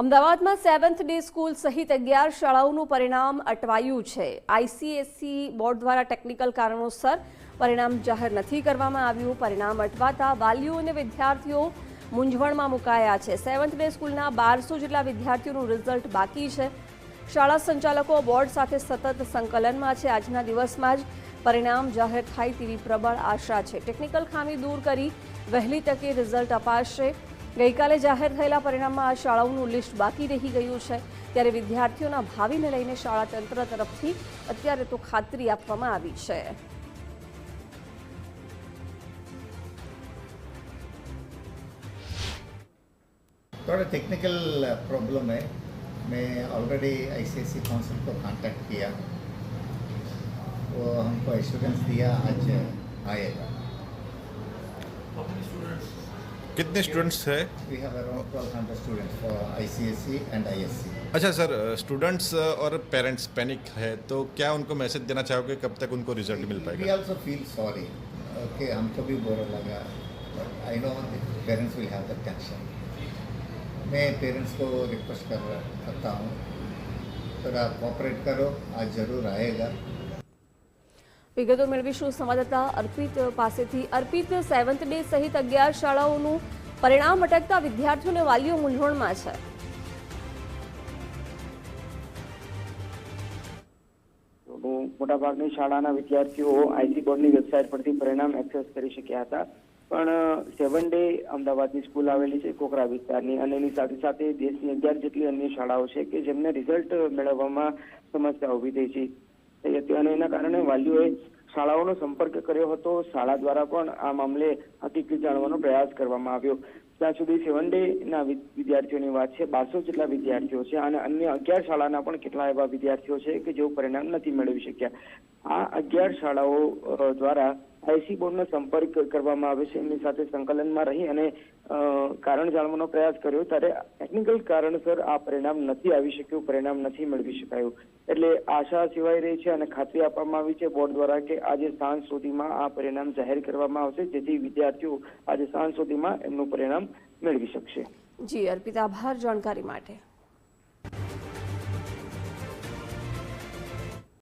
અમદાવાદમાં 7th day school સહિત 11 શાળાઓનું પરિણામ અટવાયું છે। આઈસીએસઈ બોર્ડ દ્વારા ટેકનિકલ કારણોસર પરિણામ જાહેર નથી કરવામાં આવ્યું। પરિણામ અટવાતા વાલીઓ અને વિદ્યાર્થીઓ મૂંઝવણમાં મુકાયા છે। 7th ડે સ્કૂલના 1200 જેટલા વિદ્યાર્થીઓનું રિઝલ્ટ બાકી છે। શાળા સંચાલકો બોર્ડ સાથે સતત સંકલનમાં છે। આજના દિવસમાં જ પરિણામ જાહેર થાય તેવી પ્રબળ આશા છે। ટેકનિકલ ખામી દૂર કરી વહેલી તકે રિઝલ્ટ અપાશે। ગઈકાલે જાહેર થયેલા પરિણામમાં આ શાળાઓનું લિસ્ટ બાકી રહી ગયું છે, ત્યારે વિદ્યાર્થીઓના ભાવિને લઈને શાળા તંત્ર તરફથી અત્યારે તો ખાતરી આપવામાં આવી છે। थोड़ा टेक्निकल प्रॉब्लम है। मैं ऑलरेडी आईसीएसई काउंसिल को कांटेक्ट किया, वो हमको एश्योरेंस दिया आज आएगा। कितने स्टूडेंट्स है? We have around 1200 students for ICSE and ISC. अच्छा सर, स्टूडेंट्स और पेरेंट्स पैनिक है, तो क्या उनको मैसेज देना चाहोगे कब तक उनको रिजल्ट मिल वी पाएगा? आल्सो फील सॉरी, ओके, हमको भी बुरा लगा, but I know parents will have that tension. मैं पेरेंट्स को रिक्वेस्ट करता हूँ, थोड़ा कोऑपरेट करो, आज ज़रूर आएगा। વિગતો મેળવીશું સંવાદદાતા અર્પિત પાસેથી। અર્પિત, 7th ડે સહિત 11 શાળાઓનું પરિણામ અટકતા વિદ્યાર્થીઓ અને વાલીઓ મૂંઝવણમાં છે। મોટાભાગની શાળાના વિદ્યાર્થીઓ આઈસી બોર્ડની વેબસાઇટ પરથી પરિણામ એક્સેસ કરી શક્યા હતા, પણ 7 ડે અમદાવાદની સ્કૂલ આવેલી છે કોકરા વિસ્તારની, અને એની સાથે સાથે દેશની 11 જેટલી અન્ય શાળાઓ છે કે જેમને રિઝલ્ટ મેળવવામાં સમસ્યા ઊભી થઈ છે, અને એના કારણે વાલીઓએ શાળાઓનો સંપર્ક કર્યો હતો। શાળા દ્વારા પણ આ મામલે હકીકત જાણવાનો પ્રયાસ કરવામાં આવ્યો। ત્યાં સુધી 7 ડે ના વિદ્યાર્થીઓની વાત છે, 1200 જેટલા વિદ્યાર્થીઓ છે અને અન્ય 11 શાળાના પણ કેટલા એવા વિદ્યાર્થીઓ છે કે જેઓ પરિણામ નથી મેળવી શક્યા। આ 11 શાળાઓ દ્વારા આઈસી બોર્ડનો સંપર્ક કરવામાં આવે છે, એમની સાથે સંકલનમાં રહી અને કારણ જાણવાનો પ્રયાસ કર્યો, ત્યારે ટેકનિકલ કારણસર આ પરિણામ નથી આવી શક્યું, પરિણામ નથી મેળવી શકાયું। એટલે આશા સિવાય રહી છે અને ખાતરી આપવામાં આવી છે બોર્ડ દ્વારા કે આજે સાંજ સુધીમાં આ પરિણામ જાહેર કરવામાં આવશે, જેથી વિદ્યાર્થીઓ આજે સાંજ સુધીમાં એમનું પરિણામ મેળવી શકશે। જી અર્પિત, આભાર જાણકારી માટે।